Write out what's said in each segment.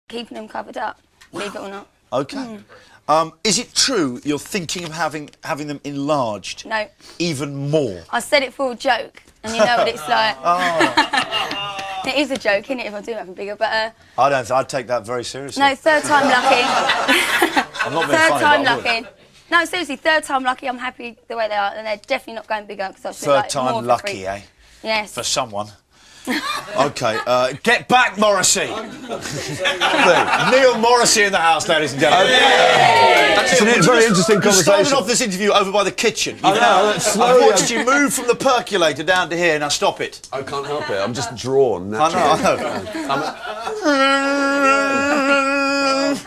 keeping them covered up, believe it or not. OK. Is it true you're thinking of having them enlarged? No. Even more? I said it for a joke, and you know what it's like. It is a joke, isn't it, if I do have them bigger, but... I'd take that very seriously. No, third time lucky. I'm not being funny, Third time but I lucky. No, seriously, third time lucky. I'm happy the way they are, and they're definitely not going bigger. Third time lucky, eh? Yes. For someone. OK, get back, Morrissey! Neil Morrissey in the house, ladies and gentlemen. It's a very interesting conversation. You started off this interview over by the kitchen. I've watched you move from the percolator down to here. Now stop it. I can't help it. I'm just drawn naturally. I know.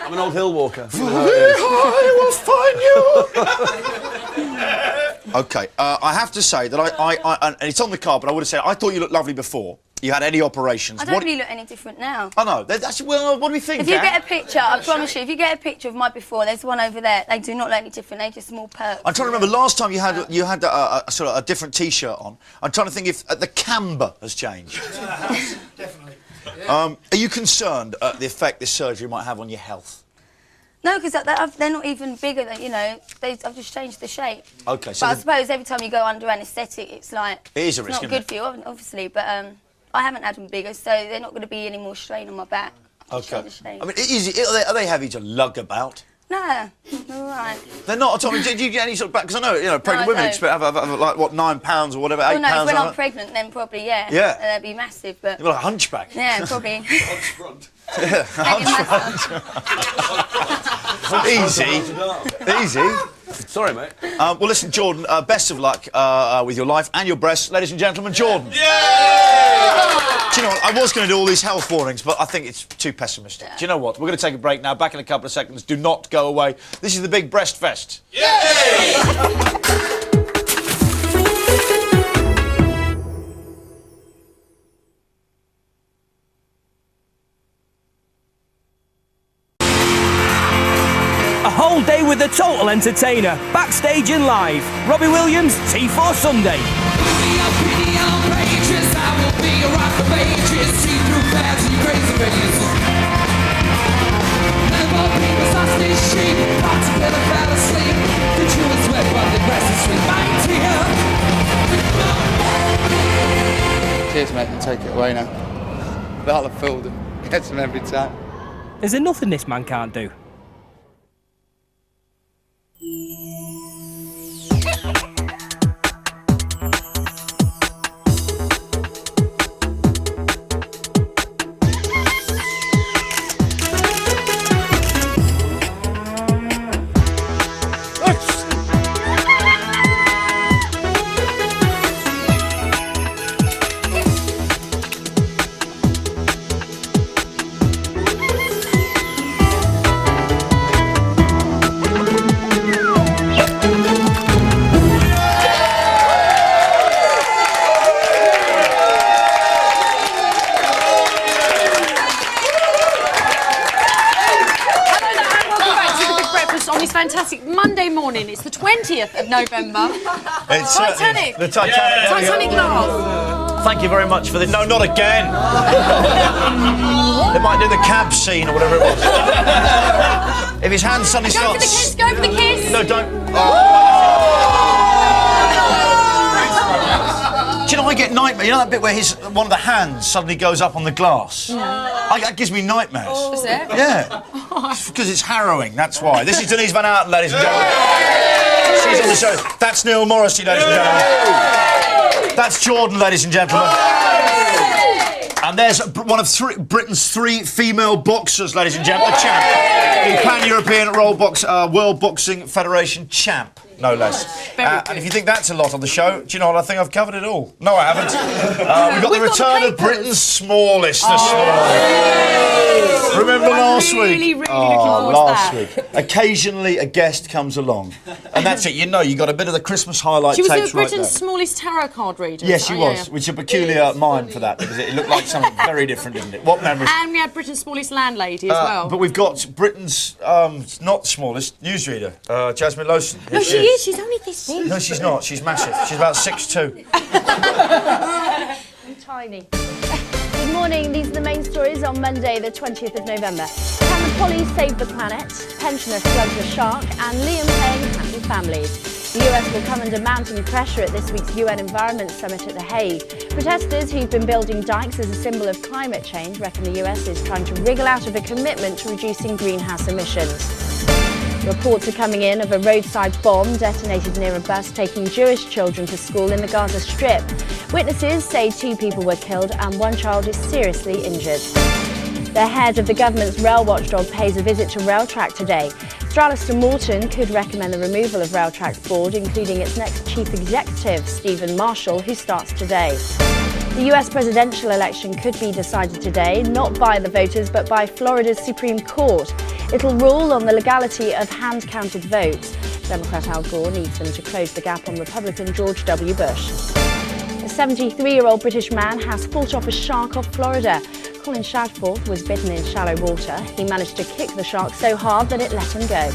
I'm an old hill walker. I will find you. OK, I have to say that and it's on the card, but I would have said I thought you looked lovely before. You had any operations? I don't really look any different now. I know. Well, what do we think? If you get a picture, I promise you, if you get a picture of my before, there's one over there. They do not look any different. They're just small perks. I'm trying to remember last time you had a sort of a different T-shirt on. I'm trying to think if the camber has changed. Definitely. Are you concerned at the effect this surgery might have on your health? No, because they're not even bigger than, you know, I've just changed the shape. OK, so... But I suppose every time you go under anaesthetic, it's like... It is a risk, it's not good for you, obviously, but I haven't had them bigger, so they're not going to be any more strain on my back. OK. I mean, are they heavy to lug about? No, all right. They're not at all. Do you get any sort of back? Because I know, you know, pregnant women expect have like, what, 9 pounds or whatever, 8 pounds. Well, no, if we're not pregnant, then probably, yeah. Yeah. They'd be massive, but... You're like a hunchback. Yeah, probably. Hunchfront. Yeah, hunchback. Easy. Sorry, mate. Well, listen, Jordan, best of luck with your life and your breasts. Ladies and gentlemen, Jordan. Yeah! Do you know what? I was going to do all these health warnings, but I think it's too pessimistic. Do you know what? We're going to take a break now. Back in a couple of seconds. Do not go away. This is the Big Breast Fest. Yay! A whole day with the total entertainer, backstage and live. Robbie Williams, T4 Sunday. Cheers, mate. Take it away now. That'll have fooled him. Gets him every time. Is there nothing this man can't do? Fantastic Monday morning. It's the 20th of November. It's Titanic. The Titanic. Titanic love. Thank you very much for this. No, not again. They might do the cab scene or whatever it was. If his hand suddenly Go for the starts... kiss. Go for the kiss. No, don't. Do you know, I get nightmares. You know that bit where one of the hands suddenly goes up on the glass? That gives me nightmares. Is it? Yeah. Because it's harrowing, that's why. This is Denise Van Outen, ladies and gentlemen. She's on the show. That's Neil Morrissey, ladies and gentlemen. That's Jordan, ladies and gentlemen. And there's one of Britain's 3 female boxers, ladies and gentlemen. The champ. The Pan-European World Boxing Federation champ. No less. And if you think that's a lot on the show, do you know what? I think I've covered it all. No, I haven't. We've got the return of Britain's smallest this morning. Remember last week? Really looking forward to that. Week. Occasionally a guest comes along. And that's it. You know, you got a bit of the Christmas highlight She was tapes right Britain's there. smallest tarot card reader. Yes, she was, which is a peculiar mind for that, because it looked like something very different, didn't it? What memories? And we had Britain's smallest landlady as well. But we've got Britain's not smallest newsreader, Jasmine Lowson. No, she is. She's only this big. No, she's not. She's massive. She's about 6'2". I'm tiny. Good morning. These are the main stories on Monday, the 20th of November. Can the police save the planet? Pensioner slugs a shark, and Liam paying happy families. The US will come under mounting pressure at this week's UN Environment Summit at The Hague. Protesters who've been building dikes as a symbol of climate change reckon the US is trying to wriggle out of a commitment to reducing greenhouse emissions. Reports are coming in of a roadside bomb detonated near a bus taking Jewish children to school in the Gaza Strip. Witnesses say 2 people were killed and 1 child is seriously injured. The head of the government's rail watchdog pays a visit to Railtrack today. Stralister Morton could recommend the removal of Railtrack's board, including its next chief executive, Stephen Marshall, who starts today. The US presidential election could be decided today, not by the voters, but by Florida's Supreme Court. It'll rule on the legality of hand-counted votes. Democrat Al Gore needs them to close the gap on Republican George W. Bush. A 73-year-old British man has fought off a shark off Florida. Colin Shadforth was bitten in shallow water. He managed to kick the shark so hard that it let him go.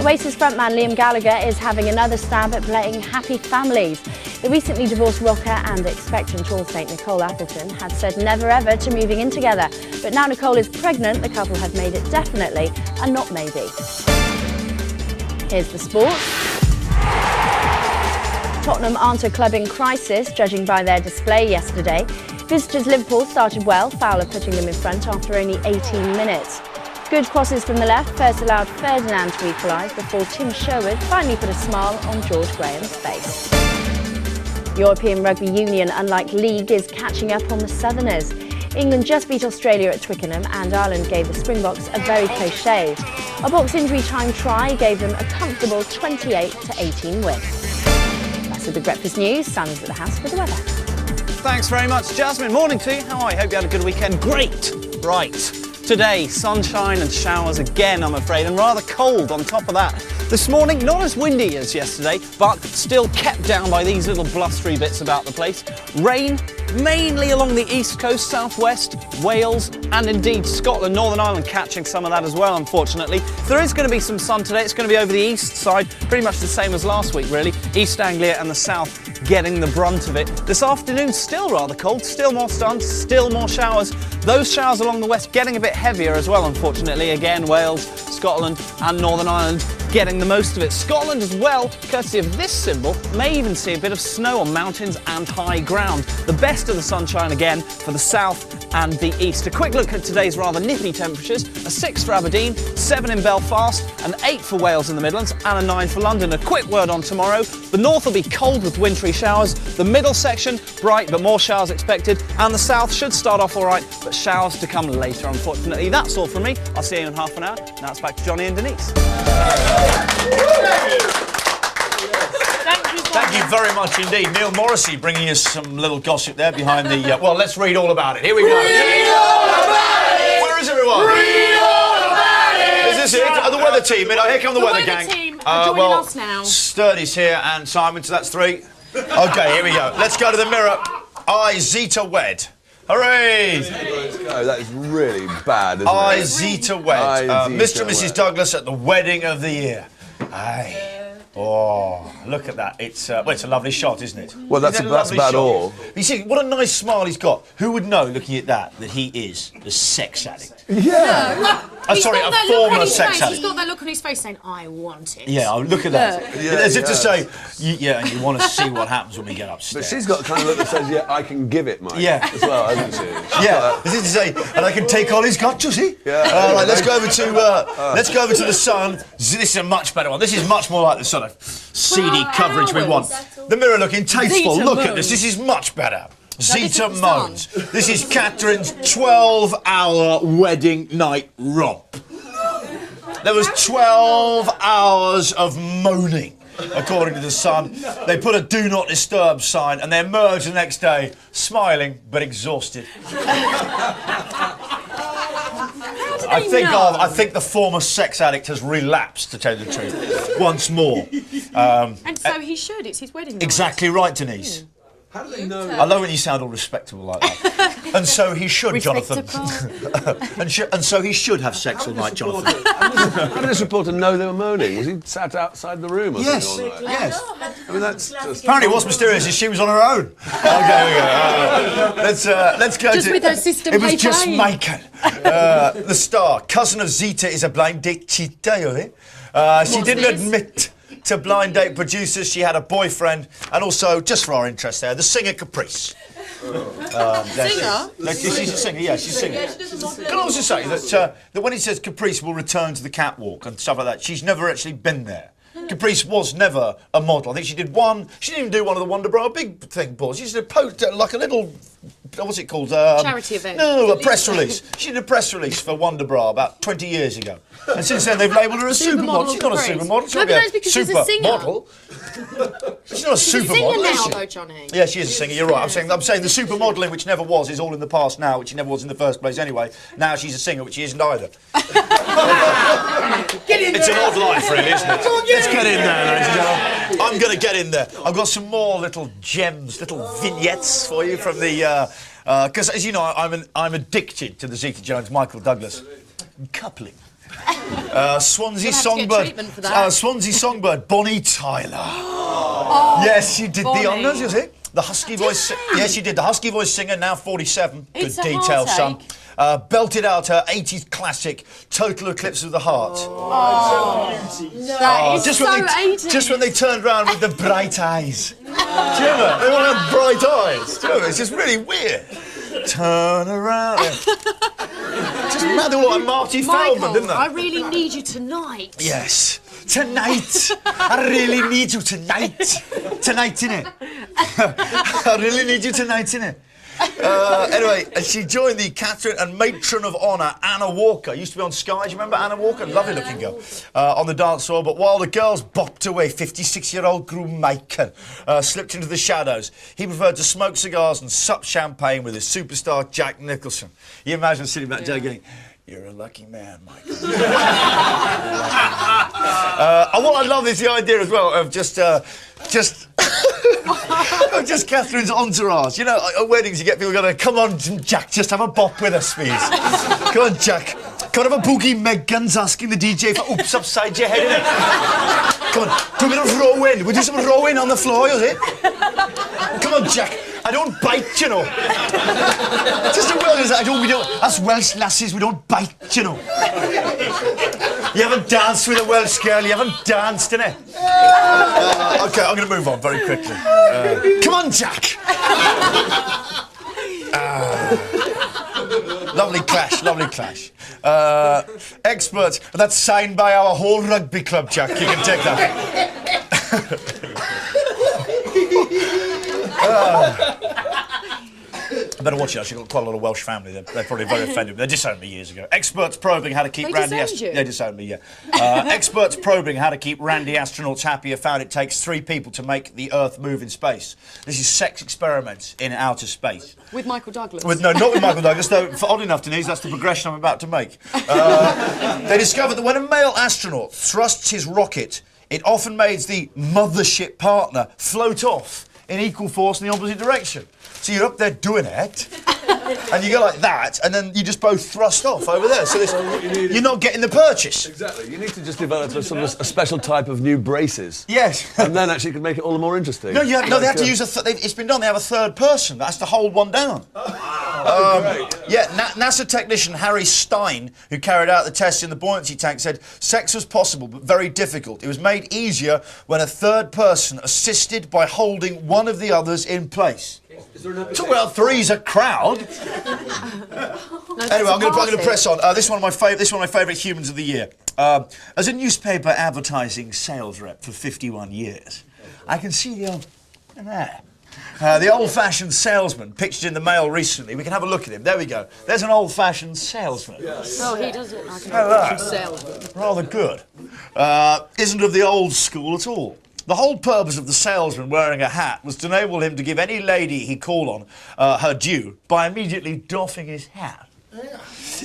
Oasis frontman Liam Gallagher is having another stab at playing Happy Families. The recently divorced rocker and expectant All-Saint Nicole Appleton had said never ever to moving in together. But now Nicole is pregnant, the couple have made it definitely and not maybe. Here's the sport. Tottenham aren't a club in crisis, judging by their display yesterday. Visitors Liverpool started well, Fowler putting them in front after only 18 minutes. Good crosses from the left first allowed Ferdinand to equalise before Tim Sherwood finally put a smile on George Graham's face. European Rugby Union, unlike League, is catching up on the Southerners. England just beat Australia at Twickenham and Ireland gave the Springboks a very close shave. A box injury time try gave them a comfortable 28-18 win. That's with the breakfast news. Sam's at the house for the weather. Thanks very much, Jasmine. Morning to you. How are you? Hope you had a good weekend. Great. Right. Today, sunshine and showers again, I'm afraid, and rather cold on top of that. This morning, not as windy as yesterday, but still kept down by these little blustery bits about the place. Rain, mainly along the east coast, southwest, Wales, and indeed Scotland, Northern Ireland catching some of that as well, unfortunately. If there is going to be some sun today, it's going to be over the east side, pretty much the same as last week, really. East Anglia and the south getting the brunt of it. This afternoon, still rather cold, still more sun, still more showers. Those showers along the west getting a bit heavier as well, unfortunately. Again, Wales, Scotland and Northern Ireland getting the most of it. Scotland as well, courtesy of this symbol, may even see a bit of snow on mountains and high ground. The best of the sunshine again for the south and the east. A quick look at today's rather nippy temperatures. A 6 for Aberdeen, 7 in Belfast, an 8 for Wales and the Midlands, and a 9 for London. A quick word on tomorrow. The north will be cold with wintry showers. The middle section, bright but more showers expected. And the south should start off all right, but showers to come later, unfortunately. That's all from me. I'll see you in half an hour. Now it's back to Johnny and Denise. Thank you very much indeed. Neil Morrissey bringing us some little gossip there behind the... well, let's read all about it. Here we go. Read all about it! Where is everyone? Read all about it! Is this it? The weather team. Here come the weather gang. Team are joining us now. Sturdy's here and Simon, so that's 3. OK, here we go. Let's go to the mirror. I, Zeta Wed. Hooray! Oh, that is really bad, isn't I, it? Zeta Wed. Mr. and Mrs. Douglas at the wedding of the year. Aye. Oh, look at that. It's well, it's a lovely shot, isn't it? Well, that's about all. You see, what a nice smile he's got. Who would know, looking at that he is a sex addict? Yeah. Sorry, a former sex addict. He's got that look on his face saying, I want it. Yeah, look at that. Yeah, as if to say, and you want to see what happens when we get But upstairs. she's got the kind of look that says, yeah, I can give it, Mike. Yeah. As well, hasn't she? Yeah, as if to say, and I can take all he's got, you see? Yeah. Right, let's go over to the Sun. This is a much better one. This is much more like the sort of seedy coverage we want. The Mirror looking tasteful. Zeta Look at moans. this. This is much better. Zeta is moans. This is Catherine's 12-hour wedding night romp. There was 12 hours of moaning, according to the Sun. They put a do not disturb sign and they emerged the next day, smiling but exhausted. I think the former sex addict has relapsed, to tell you the truth, once more. And so he should. It's his wedding night. Exactly right, Denise. How do they know? I love when you sound all respectable like that. And so he should, Jonathan. and so he should have sex all night, Jonathan. How did this reporter know they were moaning? Was he sat outside the room or Yes, something all night? yes. I mean, that's just... Apparently what's mysterious is she was on her own. Okay, let's go Just to... with her sister It was May just Payne. Michael. The star, cousin of Zita, is a blind date cheater, you know? She didn't admit to blind date producers she had a boyfriend, and also, just for our interest there, the singer Caprice. Singer? She's a singer, yeah, she's a singer. Can I also say that when it says Caprice will return to the catwalk and stuff like that, she's never actually been there. Caprice was never a model. I think she did one. She didn't even do one of the Wonder Bra big thing balls. She did like a little, what's it called? Charity event. No, a press release. She did a press release for Wonder Bra about 20 years ago. And since then they've labelled her a supermodel. She's not a supermodel. She's No, but that's because she's a singer. Supermodel. She's not a She's a supermodel, singer is now, she? though, Johnny. Yeah, she is a singer. You're right. I'm saying the supermodelling, which never was, is all in the past now, which she never was in the first place anyway. Now she's a singer, which she isn't either. It's an odd life, really, isn't it? Let's get in there, ladies and gentlemen. I'm going to get in there. I've got some more little gems, little vignettes for you from the... Because, as you know, I'm addicted to the Zita Jones, Michael Douglas coupling. Swansea Songbird, Bonnie Tyler. Yes, she did Bonnie. the honours, you see. The husky voice. Yes, she did. The husky voice singer, now 47. It's Good a detail, son. heartache. Belted out her 80s classic, Total Eclipse of the Heart. That is Just so when they, 80s. just when they turned round with the bright eyes. Do you remember? They all had bright eyes. Do you remember? It's just really weird. Turn around. Just mad, they were like Marty Feldman, didn't they? I really need you tonight. Yes. Tonight. I really need you tonight. Tonight, innit? I really need you tonight, innit? Anyway, she joined the Catherine and Matron of Honour, Anna Walker. Used to be on Sky, do you remember Anna Walker? Lovely looking girl. On the dance floor, but while the girls bopped away, 56-year-old groom Michael slipped into the shadows. He preferred to smoke cigars and sup champagne with his superstar Jack Nicholson. You imagine sitting back there going, "You're a lucky man, Michael." And what I love is the idea as well of just Catherine's entourage. You know, at weddings you get people going, "Come on, Jack, just have a bop with us, please. Come on, Jack. Come on, have a boogie." Meg Guns asking the DJ for oops upside your head, innit? Come on, do a bit of rowing. We'll do some rowing on the floor, is it? Come on, Jack. I don't bite, you know. Just a Welsh, we don't. Us Welsh lasses, we don't bite, you know. You haven't danced with a Welsh girl, you haven't danced, innit? Okay, I'm going to move on very quickly. Come on, Jack! Lovely clash, lovely clash. Experts, that's signed by our whole rugby club, Jack. You can take that. I better watch it. Actually, got quite a lot of Welsh family. They're probably very offended. They disowned me years ago. Experts probing how to keep Randy. They disowned me. Yeah. Experts probing how to keep Randy astronauts happy have found it takes 3 people to make the Earth move in space. This is sex experiments in outer space. With Michael Douglas. No, not with Michael Douglas. Though, odd enough, Denise, that's the progression I'm about to make. They discovered that when a male astronaut thrusts his rocket, it often makes the mothership partner float off in equal force in the opposite direction. So you're up there doing it, and you go like that, and then you just both thrust off over there. So you're not getting the purchase. Exactly. You need to just develop a special type of new braces. Yes. And then actually could make it all the more interesting. No, they have to use it's been done. They have a third person that has to hold one down. Yeah, NASA technician Harry Stein, who carried out the tests in the buoyancy tank, said sex was possible but very difficult. It was made easier when a third person assisted by holding one of the others in place. Talk about three's a crowd. Anyway, I'm going to press on. This is one of my favourite humans of the year. As a newspaper advertising sales rep for 51 years, I can see the old-fashioned salesman pictured in the Mail recently. We can have a look at him. There we go. There's an old-fashioned salesman. Yes. Oh, he does it like an old-fashioned salesman. Rather good. Isn't of the old school at all. The whole purpose of the salesman wearing a hat was to enable him to give any lady he called on her due by immediately doffing his hat.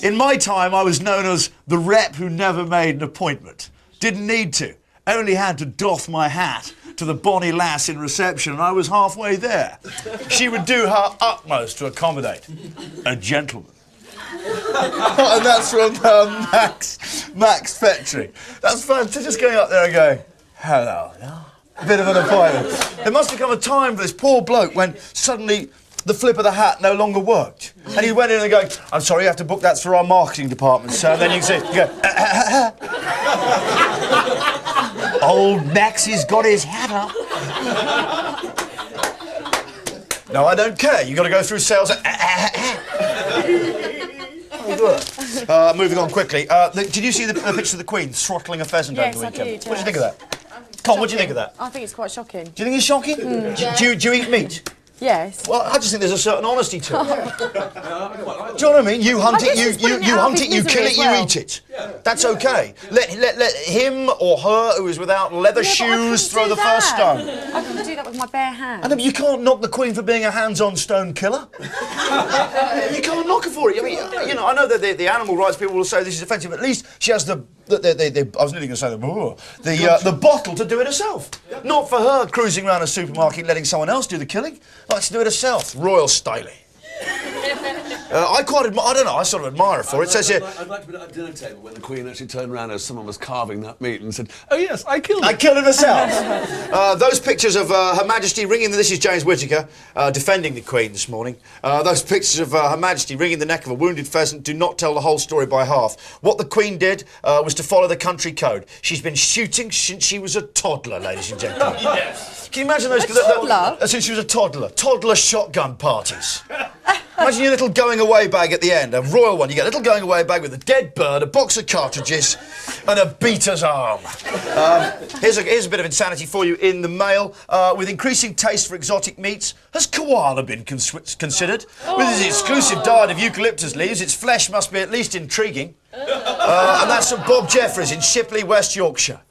In my time, I was known as the rep who never made an appointment. Didn't need to. Only had to doff my hat to the bonny lass in reception, and I was halfway there. She would do her utmost to accommodate a gentleman. And that's from Max Petrie. That's fun, to just going up there and going, hello. A bit of an appointment. There must have come a time for this poor bloke when suddenly the flip of the hat no longer worked. And he went in and going, I'm sorry, you have to book that for our marketing department, sir. And then you can see, you go, old Max has got his hat up. No, I don't care. You've got to go through sales. Moving on quickly. Did you see the picture of the Queen throttling a pheasant over the weekend? I did, What do you think of that? Con, what do you think of that? I think it's quite shocking. Do you think it's shocking? Do you eat meat? Yes. Well, I just think there's a certain honesty to it. Do you know what I mean? You hunt it, you kill it, you eat it. That's okay. Let him or her who is without leather shoes throw the first stone. I couldn't do that with my bare hands. I know, but you can't knock the Queen for being a hands-on stone killer. You can't knock her for it. I mean, you know, I know that the animal rights people will say this is offensive, but at least she has I was nearly going to say the bottle to do it herself. Not for her cruising around a supermarket letting someone else do the killing. Likes to do it herself. Royal styling. I quite admire, I don't know, I sort of admire her for it. It says here... I'd like to be at a dinner table when the Queen actually turned around as someone was carving that meat and said, oh yes, I killed it. I killed it myself. Those pictures of Her Majesty ringing... This is James Whittaker defending the Queen this morning. Those pictures of Her Majesty wringing the neck of a wounded pheasant do not tell the whole story by half. What the Queen did was to follow the country code. She's been shooting since she was a toddler, ladies and gentlemen. Yes. Can you imagine those... Since she was a toddler. Toddler shotgun parties. Imagine your little going-away bag at the end, a royal one. You get a little going-away bag with a dead bird, a box of cartridges, and a beater's arm. Here's a bit of insanity for you in the Mail. With increasing taste for exotic meats, has koala been considered? With its exclusive diet of eucalyptus leaves, its flesh must be at least intriguing. And that's from Bob Jeffries in Shipley, West Yorkshire.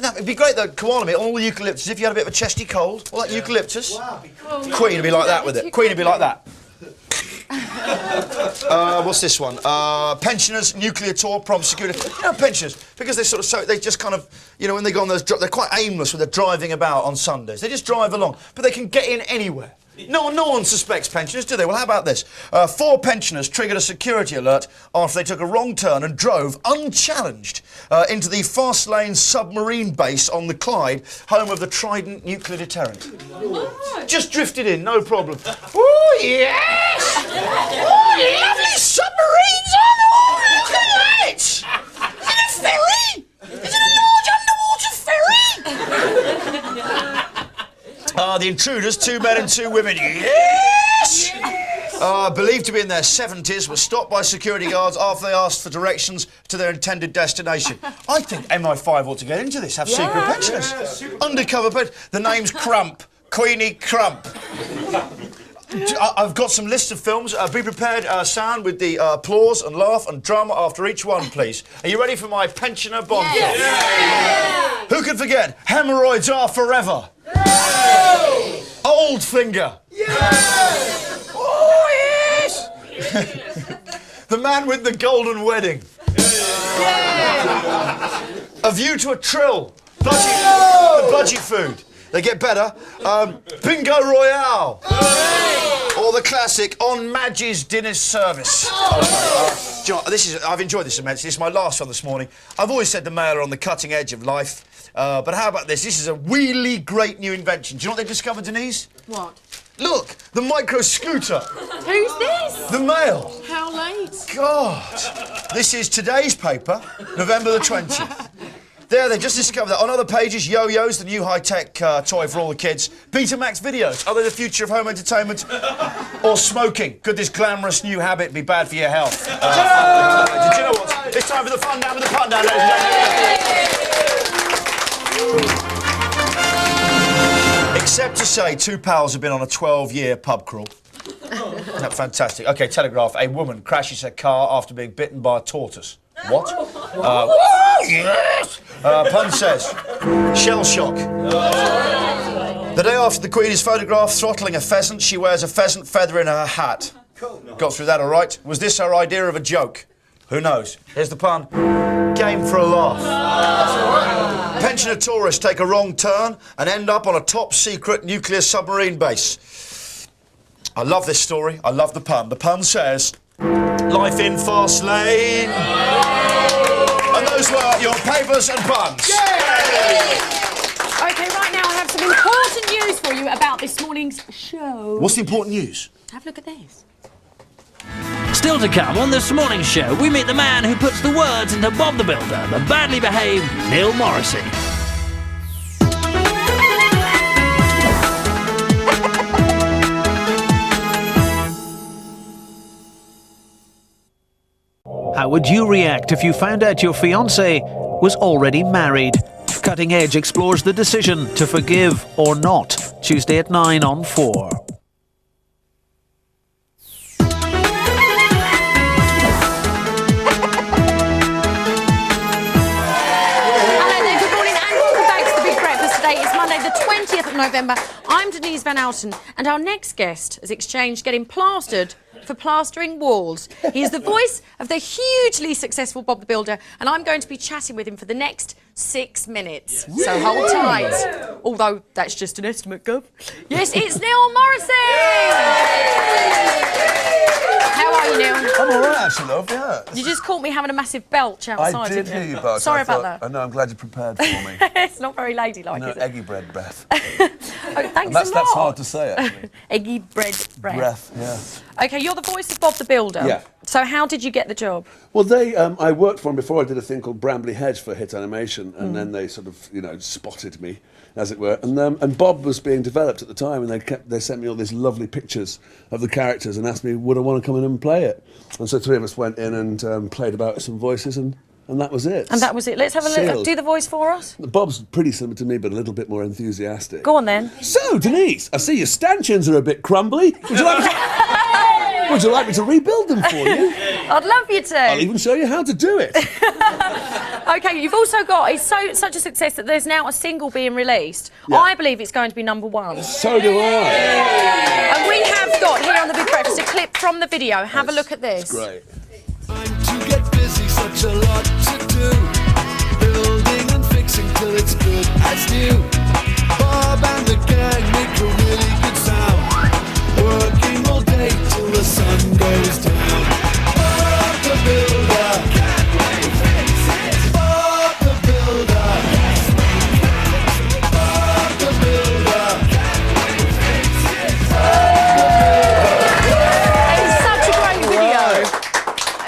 Now, it'd be great, though, koala meat, all the eucalyptus, if you had a bit of a chesty cold, all that eucalyptus. Queen would be like that with it. Queen would be like that. What's this one? Pensioners, nuclear tour, promiscuity. You know, pensioners, because they're sort of they just kind of, you know, when they go on those, they're quite aimless when they're driving about on Sundays. They just drive along, but they can get in anywhere. No one suspects pensioners, do they? Well, how about this? 4 pensioners triggered a security alert after they took a wrong turn and drove unchallenged into the fast lane submarine base on the Clyde, home of the Trident nuclear deterrent. What? Just drifted in, no problem. Oh, yes! Oh, lovely submarines on the water! Is it a ferry? Is it a large underwater ferry? The intruders, 2 men and 2 women. Yes! Believed to be in their 70s, were stopped by security guards after they asked for directions to their intended destination. I think MI5 ought to get into this, have secret pensioners. Undercover, but the name's Crump. Queenie Crump. I've got some lists of films. Be prepared, sound, with the applause and laugh and drama after each one, please. Are you ready for my pensioner bomb? Yes. Yeah. Who can forget? Hemorrhoids are forever. Yeah. Old finger. Yeah. Oh, yes. The man with the golden wedding. Yeah. A view to a trill. Budgie food. They get better. Bingo Royale. Or the classic On Madge's Dinner Service. I've enjoyed this immensely. This is my last one this morning. I've always said the Mail are on the cutting edge of life. But how about this? This is a really great new invention. Do you know what they've discovered, Denise? What? Look, the micro scooter. Who's this? The Mail. How late? God. This is today's paper, November the 20th. There, they just discovered that on other pages, yo-yos, the new high-tech toy for all the kids. Betamax videos, are they the future of home entertainment? Or smoking? Could this glamorous new habit be bad for your health? Did you know what? It's time for the fun down with the pun down, ladies and gentlemen. Except to say, 2 pals have been on a 12-year pub crawl. Isn't that fantastic? OK, Telegraph. A woman crashes her car after being bitten by a tortoise. What? Yes! Pun says, shell shock. The day after the Queen is photographed throttling a pheasant, she wears a pheasant feather in her hat. Got through that all right. Was this her idea of a joke? Who knows? Here's the pun. Game for a laugh. pensioner tourists take a wrong turn and end up on a top-secret nuclear submarine base. I love this story. I love the pun. The pun says, life in fast lane. And those were your papers and puns. OK, right now I have some important news for you about this morning's show. What's the important news? Have a look at this. Still to come on this morning's show, we meet the man who puts the words into Bob the Builder, the badly behaved Neil Morrissey. How would you react if you found out your fiancé was already married? Cutting Edge explores the decision to forgive or not. Tuesday at 9 on 4. It's Monday the 20th of November. I'm Denise Van Outen, and our next guest has exchanged getting plastered for plastering walls. He is the voice of the hugely successful Bob the Builder, and I'm going to be chatting with him for the next 6 minutes. Yes. So hold tight. Although that's just an estimate, Gov. Yes, it's Neil Morrissey! How are you, Neil? I'm all right, actually, love, yeah. You just caught me having a massive belch outside. I did hear you, Bart. Sorry about that. I know, I'm glad you prepared for me. It's not very ladylike, no, is it? eggy bread breath. Oh, thanks a lot. That's hard to say, actually. Eggy bread breath. Yeah. OK, you're the voice of Bob the Builder. Yeah. So how did you get the job? Well, I worked for them before. I did a thing called Bramley Hedge for Hit Animation, and then they sort of, spotted me, as it were. And Bob was being developed at the time, and they sent me all these lovely pictures of the characters and asked me, would I want to come in and play it? And so 3 of us went in and played about some voices, and that was it. And that was it. Let's have a look. Do the voice for us. Bob's pretty similar to me, but a little bit more enthusiastic. Go on, then. So, Denise, I see your stanchions are a bit crumbly. Would you like me to rebuild them for you? I'd love you to. I'll even show you how to do it. OK, you've also got, it's such a success that there's now a single being released. Yeah. I believe it's going to be #1. So do I. And we have got here on The Big Breakfast a clip from the video. Have a look at this. It's great. To get busy, such a lot to do. Building and fixing till it's good as new. Bob and the gang make a really good sound. Working all day till the sun goes down. Bob the Builder, can we fix it? Bob the Builder, yes we can. Bob the Builder, can we fix it? It's such a great video.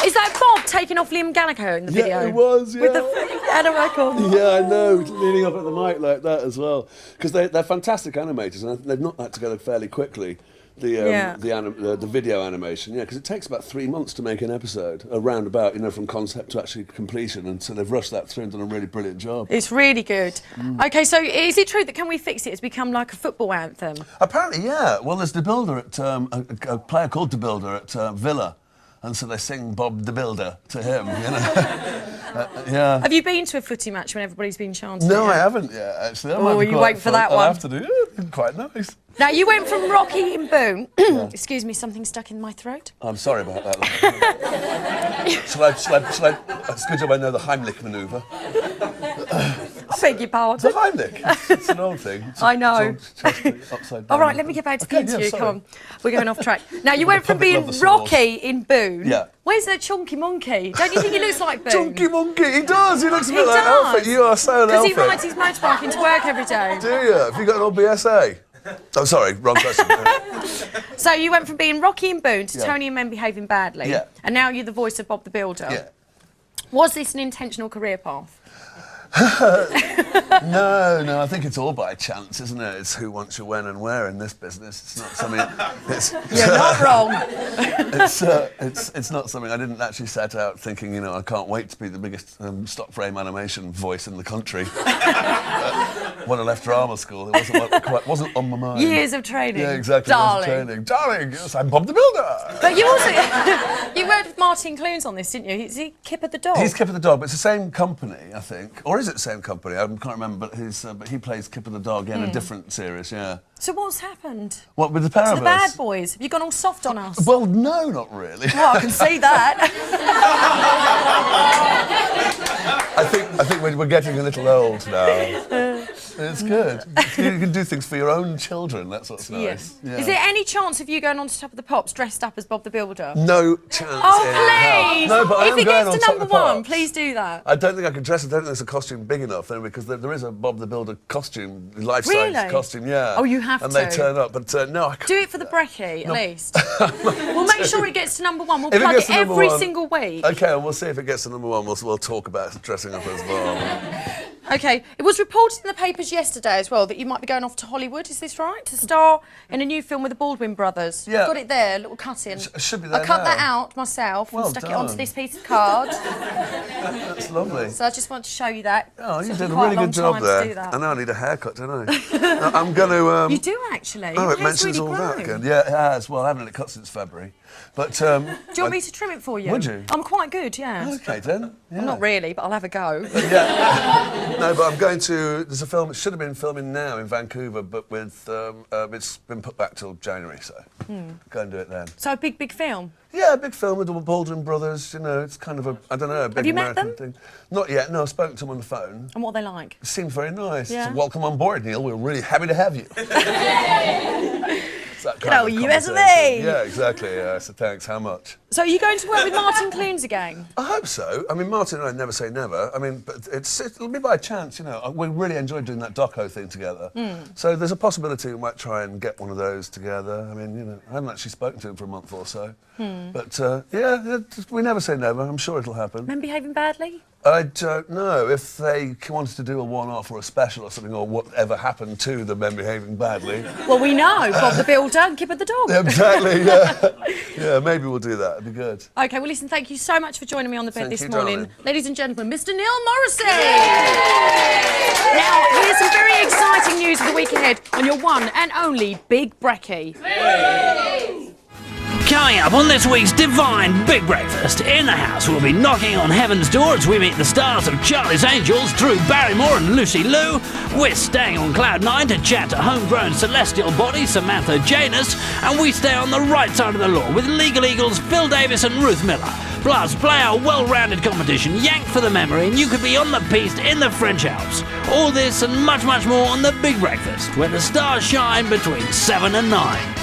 Is that Bob taking off Liam Gallagher in the video? Yeah, it was, yeah. With the animator. Yeah, I know, leaning up at the mic like that as well. Because they're fantastic animators, and they've knocked that together fairly quickly. The video animation, because it takes about 3 months to make an episode, around about, from concept to actually completion, and so they've rushed that through and done a really brilliant job. It's really good. OK, so is it true that Can We Fix It has become like a football anthem? Apparently, yeah. Well, there's the Builder at a player called the Builder at Villa. And so they sing Bob the Builder to him, yeah. Have you been to a footy match when everybody's been chanting? No, I haven't yet, actually. Oh, you wait for that one. I'll have to do it. Quite nice. Now, you went from Rocky in Boone. Excuse me, something stuck in my throat. I'm sorry about that. Shall I, it's a good job I know the Heimlich manoeuvre. I beg your pardon. The Heimlich. It's an old thing. I know. Upside down. All right, let me get back to the interview. Sorry. Come on. We're going off track. Now, you went from being Rocky in Boone. Yeah. Where's that chunky monkey? Don't you think he looks like Boone? Chunky monkey, he does. He looks a bit like does. Alfred. You are so an Because he Alfred. rides his motorbike into work every day. Do you? Have you got an old BSA? Oh, sorry, wrong question. So you went from being Rocky in Boone to Yeah. Tony and Men Behaving Badly. Yeah. And now you're the voice of Bob the Builder. Yeah. Was this an intentional career path? No, I think it's all by chance, isn't it? It's who wants you when and where in this business. It's not something. You're not wrong. It's not something I didn't actually set out thinking. I can't wait to be the biggest stop frame animation voice in the country. When I left drama school, it wasn't on my mind. Years of training. Yeah, exactly. Darling. Years of training. Darling, yes, I'm Bob the Builder. But you also you worked with Martin Clunes on this, didn't you? Is he Kipper the dog? He's Kipper the dog, but it's the same company, I think. Or is it the same company? I can't remember, but he plays Kipper the dog in a different series, yeah. So what's happened? What, with the pair To of the us? bad boys? Have you gone all soft on us? Well, no, not really. Well, I can see that. I think I think we're getting a little old now. It's good. You can do things for your own children. That's what's nice. Yeah. Is there any chance of you going on to Top of the Pops dressed up as Bob the Builder? No chance. Oh, in hell. please! No, but I am if it going gets on to Top number of the one, Pops. please do that. I don't think I can dress it. I don't think there's a costume big enough then, because there is a Bob the Builder costume, life-size Really? costume. Yeah. Oh, you have and to. And they turn up, but no, I can't. Do it for the brekkie, at least. We'll make sure it gets to number one. We'll If plug gets it to number every one- single week. Okay, and we'll see if it gets to number one. We'll talk about dressing up as Bob. Okay, it was reported in the papers yesterday as well that you might be going off to Hollywood, is this right? To star in a new film with the Baldwin brothers. Yeah. I've got it there, a little cut-in. Should be there I cut now. that out myself Well and stuck it onto done. this piece of card. That's lovely. So I just want to show you that. Oh, you Took did a quite really long good job time to there. do that. I know I need a haircut, don't I? No, I'm going to... You do actually. Oh, Your it hair's mentions really all that grown. again. Yeah, it has. Well, I haven't had it cut since February. But... Do you want me to trim it for you? Would you? I'm quite good, yeah. Okay, then. Yeah. Well, not really, but I'll have a go. Yeah. No, but I'm going to... There's a film that should have been filming now in Vancouver, but with it's been put back till January, so go and do it then. So a big film? Yeah, a big film with the Baldwin brothers, you know, it's kind of a, I don't know, a big Have you met American thing. Not yet, no, I've spoken to them on the phone. And what are they like? Seems very nice. Yeah. So welcome on board, Neil, we're really happy to have you. It's that Good kind old of US of conversation. A. Yeah, exactly, yeah, so thanks, how much? So are you going to work with Martin Clunes again? I hope so. I mean, Martin and I never say never. I mean, but it'll be by chance, you know. We really enjoyed doing that doco thing together. So there's a possibility we might try and get one of those together. I mean, you know, I haven't actually spoken to him for a month or so. But, yeah, we never say never. I'm sure it'll happen. Men behaving badly? I don't know if they wanted to do a one-off or a special or something, or whatever happened to the men behaving badly. Well, we know. Bob the Builder and Kipper the Dog. Exactly, yeah. Yeah, maybe we'll do that. It'd be good. OK, well, listen, thank you so much for joining me on the bed Thank this you, morning. darling. Ladies and gentlemen, Mr Neil Morrissey! Now, here's some very exciting news for the week ahead on your one and only Big Brekkie. Coming up on this week's Divine Big Breakfast, in the house we'll be knocking on heaven's door as we meet the stars of Charlie's Angels, Drew Barrymore and Lucy Liu. We're staying on Cloud 9 to chat to homegrown celestial body Samantha Janus, and we stay on the right side of the law with Legal Eagles Phil Davis and Ruth Miller. Plus, play our well-rounded competition, Yank for the Memory, and you could be on the piste in the French Alps. All this and much, much more on the Big Breakfast, where the stars shine between 7 and 9.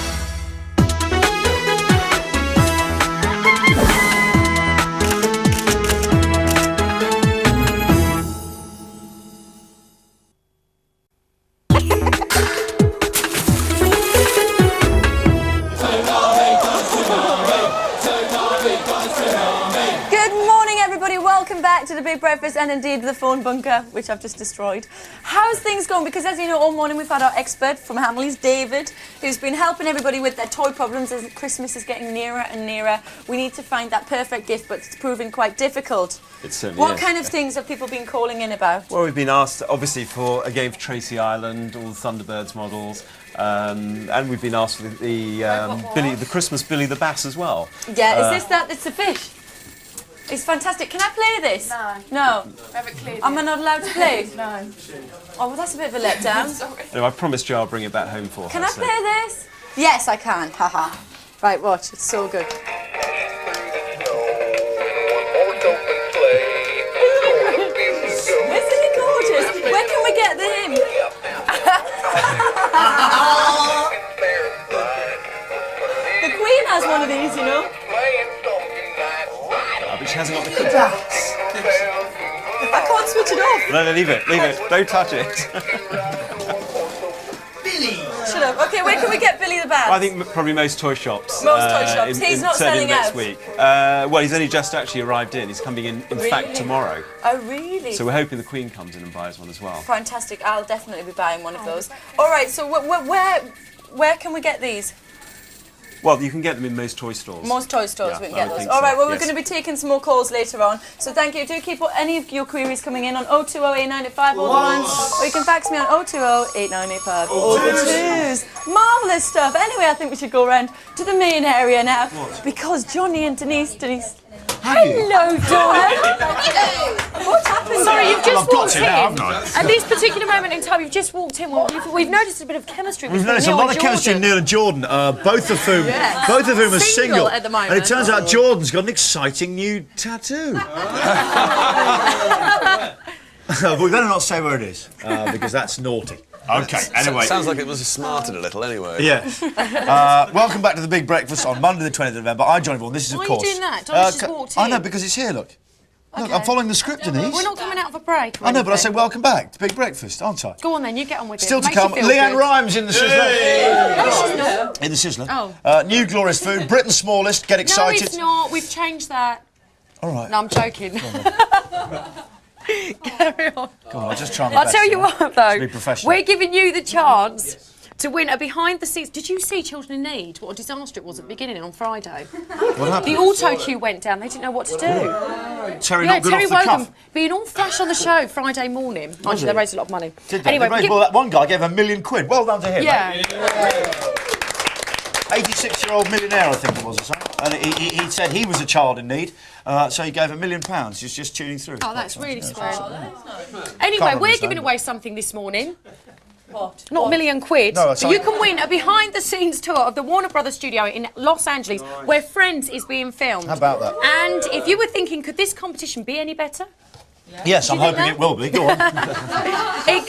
Welcome back to the Big Breakfast and indeed the phone bunker, which I've just destroyed. How's things going? Because as you know, all morning we've had our expert from Hamleys, David, who's been helping everybody with their toy problems as Christmas is getting nearer and nearer. We need to find that perfect gift, but it's proving quite difficult. It certainly What is. kind of things have people been calling in about? Well, we've been asked, obviously, for a game for Tracy Island, all the Thunderbirds models, and we've been asked for the Christmas Billy the Bass as well. Yeah, is this that? It's the fish. It's fantastic. Can I play this? No. No. I haven't cleared it. Am I not allowed to play? No. Oh, well, that's a bit of a letdown. Sorry. No, I promised you I'll bring it back home for her. Can I play this? Yes, I can. Haha. Right, watch. It's so good. Isn't he gorgeous? Where can we get him? The Queen has one of these, you know. But she hasn't got the cookie. I can't switch it off. No, leave it. Don't touch it. Shut up. Okay, where can we get Billy the Bass? I think probably most toy shops. Most toy shops. He's not certainly selling next out. week. Well, he's only just actually arrived in. He's coming in fact, Really? tomorrow. Oh, really? So we're hoping the Queen comes in and buys one as well. Fantastic. I'll definitely be buying one of those. All right, so where can we get these? Well, you can get them in most toy stores. Most toy stores we can I get would those. think All so, right, well, we're yes. going to be taking some more calls later on. So thank you. Do keep any of your queries coming in on 0208985 all the ones, or you can fax me on 0208985 all the twos. Marvellous stuff. Anyway, I think we should go around to the main area now. Because Johnny and Denise... Hello, Donna. What's happened? Sorry, you've just walked in. haven't I? At this particular moment in time, you've just walked in. We've noticed a bit of chemistry. We've between noticed a Neil lot and of chemistry in Jordan. Neil and Jordan, both of whom are single at the moment. And it turns out Jordan's got an exciting new tattoo. We better not say where it is, because that's naughty. Okay, anyway. Sounds like it was smarted a little anyway. Yes. Welcome back to the Big Breakfast on Monday the 20th of November. I'm Johnny Vaughan. This is, of Why course... are you doing that? Donna's just walked in. I know, because it's here, look. Look, Okay. I'm following the script, Denise. We're not coming out of a break. I know, but I said welcome back to Big Breakfast, aren't I? Go on then, you get on with it. Still to Makes you come, feel Leanne good. Rhymes in the Sizzler. No, she's not. In the Sizzler. Oh. New glorious food, Britain's smallest, get excited. No, it's not. We've changed that. All right. No, I'm joking. Carry on. Go on, I'll just try my I'll best, tell you yeah? what, though. To be professional. We're giving you the chance to win a behind-the-scenes... Did you see Children in Need? What a disaster it was at the beginning on Friday. What happened? The auto cue went down. They didn't know what to do. Terry not good Terry off the Wogan cuff. being all flash on the show Friday morning. Mind you, they raised a lot of money. Did they? Anyway, They raised, well, that one guy gave £1 million. Well done to him. yeah. 86-year-old millionaire, I think it was, or something. And he said he was a child in need, so he gave £1 million. He's just tuning through. Oh, that's really sweet. Can't Anyway, remember we're his giving name, away something this morning. What? Not £1 million. No, But sorry. you can win a behind-the-scenes tour of the Warner Brothers studio in Los Angeles, where Friends is being filmed. How about that? And if you were thinking, could this competition be any better? Yes, I'm Do you think hoping that? it will be. Go on. It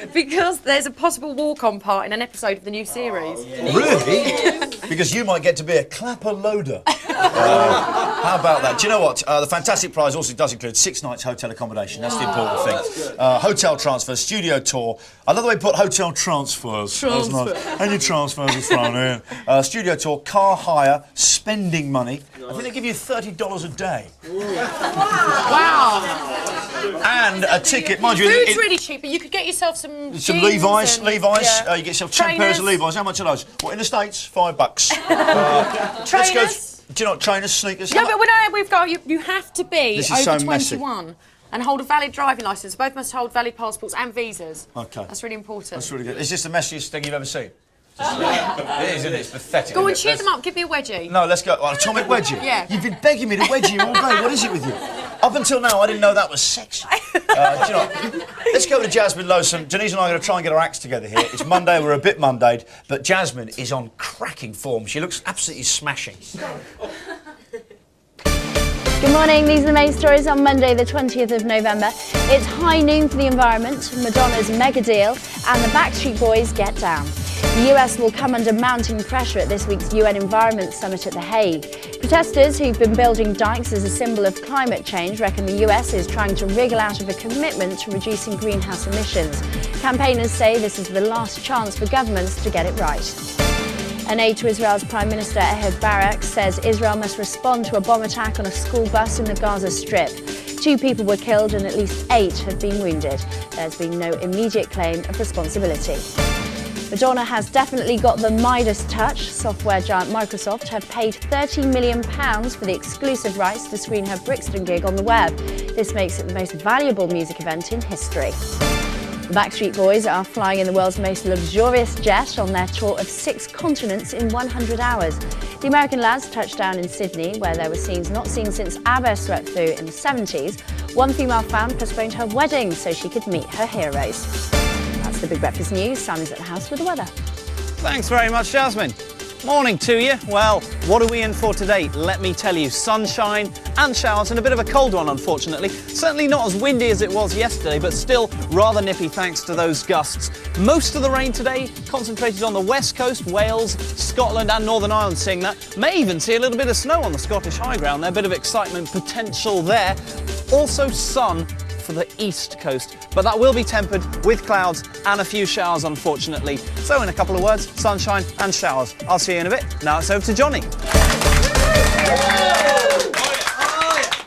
could, because there's a possible walk-on part in an episode of the new series. Really? Because you might get to be a clapper loader. How about that? Do you know what? The fantastic prize also does include 6 nights hotel accommodation. That's the important thing. Hotel transfers, studio tour. I love the way you put hotel transfers. That's nice. Any transfers is thrown in. Studio tour, car hire, spending money. I think they give you $30 a day. Wow. And a ticket, mind you. Food's really cheap, but you could get yourself some Some jeans Levi's, and- you get yourself 10 pairs of Trainers. Levi's. How much are those? What, in the States? $5. Trainers. Let's go. Do you know what, trainers, sneakers? No, but when we've got you have to be This is over so messy. 21 and hold a valid driving licence. Both must hold valid passports and visas. Okay. That's really important. That's really good. Is this the messiest thing you've ever seen? It is, isn't it? It's pathetic. Go isn't on, it? cheer them up. Give me a wedgie. No, let's go. Well, atomic wedgie? Yeah. You've been begging me to wedgie you all day. What is it with you? Up until now, I didn't know that was sexy. Do you know what? Let's go to Jasmine Lowson. Denise and I are going to try and get our acts together here. It's Monday, we're a bit Mondayed, but Jasmine is on cracking form. She looks absolutely smashing. Good morning, these are the main stories on Monday the 20th of November. It's high noon for the environment, Madonna's mega deal and the Backstreet Boys get down. The US will come under mounting pressure at this week's UN Environment Summit at The Hague. Protesters who've been building dikes as a symbol of climate change reckon the US is trying to wriggle out of a commitment to reducing greenhouse emissions. Campaigners say this is the last chance for governments to get it right. An aide to Israel's Prime Minister Ehud Barak says Israel must respond to a bomb attack on a school bus in the Gaza Strip. 2 people were killed and at least 8 have been wounded. There's been no immediate claim of responsibility. Madonna has definitely got the Midas touch. Software giant Microsoft have paid £30 million for the exclusive rights to screen her Brixton gig on the web. This makes it the most valuable music event in history. The Backstreet Boys are flying in the world's most luxurious jet on their tour of 6 continents in 100 hours. The American lads touched down in Sydney, where there were scenes not seen since ABBA swept through in the 70s. One female fan postponed her wedding so she could meet her heroes. That's the Big Breakfast News. Simon's at the house with the weather. Thanks very much, Jasmine. Morning to you. Well, what are we in for today? Let me tell you, sunshine and showers and a bit of a cold one, unfortunately. Certainly not as windy as it was yesterday, but still rather nippy thanks to those gusts. Most of the rain today concentrated on the west coast, Wales, Scotland and Northern Ireland, seeing that. May even see a little bit of snow on the Scottish high ground there, a bit of excitement potential there. Also sun for the east coast, but that will be tempered with clouds and a few showers, unfortunately. So in a couple of words, sunshine and showers. I'll see you in a bit. Now it's over to Johnny.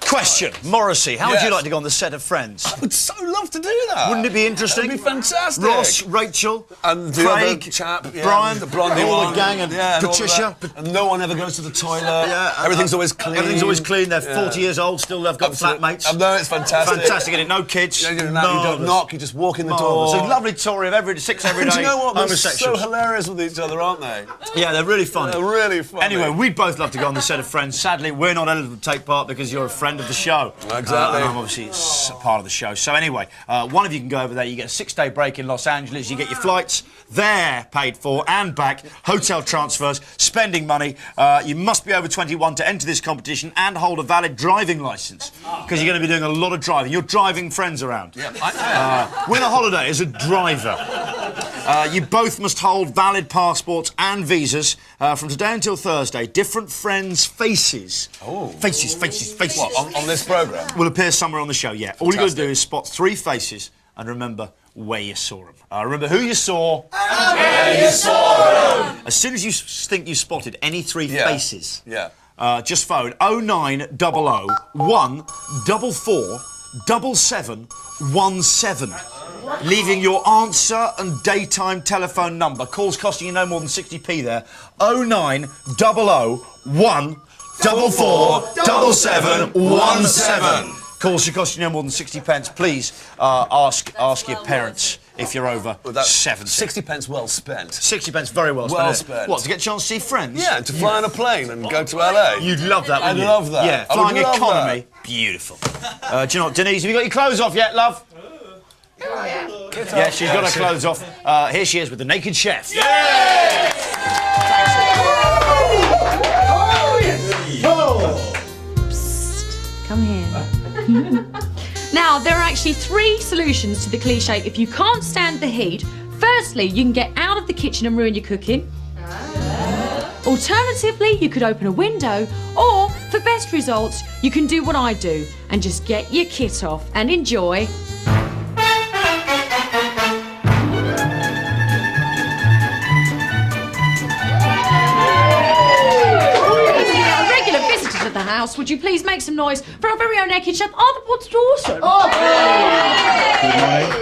Question, Morrissey, how would you like to go on the set of Friends? I would so love to do that. Wouldn't it be interesting? It'd be fantastic. Ross, Rachel, and the Craig, other chap, Brian, the blondie all one, the gang, and all Patricia. that. And no one ever goes to the toilet. Everything's always clean. Everything's always clean. They're 40 years old, still they've got flatmates. No, it's fantastic. Fantastic, isn't it? No kids. You don't knock, you just walk in the door. It's a lovely story of 6 every day. Do you know what? They're homosexuals. so hilarious with each other, aren't they? Yeah, they're really funny. They're really funny. Anyway, we'd both love to go on the set of Friends. Sadly, we're not eligible to take part because you're a friend of of the show. Exactly. And I'm obviously it's a part of the show. So anyway, one of you can go over there. You get a 6-day break in Los Angeles. You get your flights there paid for and back, hotel transfers, spending money. You must be over 21 to enter this competition and hold a valid driving licence because you're going to be doing a lot of driving. You're driving friends around. Yeah, win a holiday as a driver. You both must hold valid passports and visas from today until Thursday. Different friends' faces. Oh. Faces. What, on this programme? Will appear somewhere on the show, yeah. All you got to do is spot 3 faces and remember where you saw them. Remember who you saw and where you saw them. As soon as you think you spotted any 3 faces, just phone 0900 144 7717, leaving your answer and daytime telephone number. Calls costing you no more than 60p there. 0900 144 7717. Calls should cost you no more than 60 pence. Please ask your parents if you're over 70. 60 pence well spent. 60 pence very well spent. Well spent. What, to get a chance to see friends? Yeah, to fly on a plane and go to LA. You'd love that, wouldn't you? I'd love that. Yeah, I would flying love economy. that. Beautiful. Do you know what, Denise, have you got your clothes off yet, love? Yeah, she's got her clothes off. Here she is with the Naked Chef. Come here. Now, there are actually 3 solutions to the cliche. If you can't stand the heat, firstly, you can get out of the kitchen and ruin your cooking. Alternatively, you could open a window, or for best results, you can do what I do and just get your kit off and enjoy. To the house, would you please make some noise for our very own Naked Chef, Arthur Potts Dawson?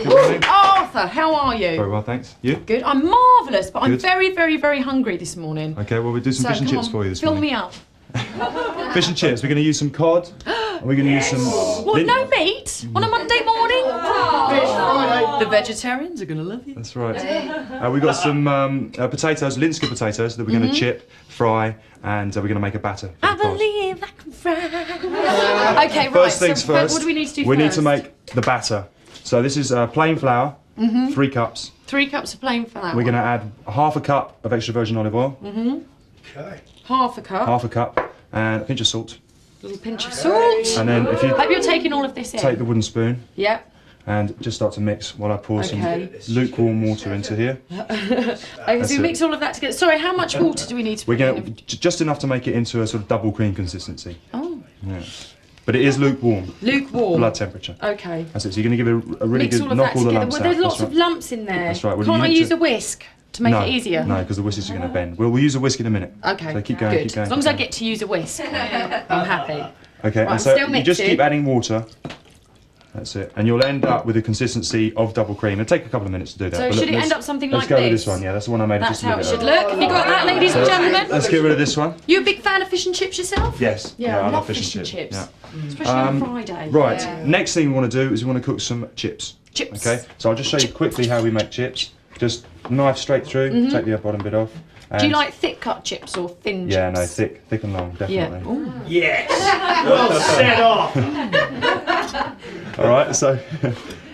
Good morning. Arthur, how are you? Very well, thanks. You? Good. I'm marvellous, but I'm Good. very, very, very hungry this morning. Okay, well, we'll do some fish and chips for you this Fill morning. me up. Fish and chips. We're going to use some cod. And we're going to use some... What, no meat? On a Monday morning? The vegetarians are going to love you. That's right. We've got some potatoes, Linsker potatoes, that we're going to chip, fry, and we're going to make a batter. I believe I can fry. Okay, right. First things so first. What do we need to do We first? need to make the batter. So this is plain flour, 3 cups. 3 cups of plain flour. We're going to add half a cup of extra virgin olive oil. Okay. Half a cup. Half a cup. And a pinch of salt. A little pinch of salt. And then if you... Hope you're taking all of this in. Take the wooden spoon. Yep. And just start to mix while I pour some lukewarm water into here. Okay, so we mix all of that together. Sorry, how much water do we need to put in? Just enough to make it into a sort of double cream consistency. Oh. Yeah. But it is lukewarm. Lukewarm. Blood temperature. Okay. That's it. So you're going to give it a really mix good all of knock that all the together. lumps Well, out. there's lots of lumps in there. That's right. Well, Can't I you use a whisk to make it easier? No, because the whisk is going to bend. We'll use a whisk in a minute. Okay. So keep going, Good. keep going. As long as I get to use a whisk, I'm happy. Okay, Right, and so still you just mixing. keep adding water. That's it. And you'll end up with a consistency of double cream. It'll take a couple of minutes to do that. So but should it let's- end up something let's like go with this? this one, yeah. That's the one I made. That's just a how it minute should ago. look. Have you got that, ladies and gentlemen? Let's get rid of this one. You a big fan of fish and chips yourself? Yes. Yeah, I love love fish and chips. Yeah. Especially on Friday. Right, Yeah. next thing we want to do is we want to cook some chips. Chips. Okay, so I'll just show you quickly how we make chips. Just knife straight through, take the bottom bit off. Do you like thick cut chips or thin chips? Yeah, no, thick and long, definitely. Ooh. Yes. Well set off. All right, so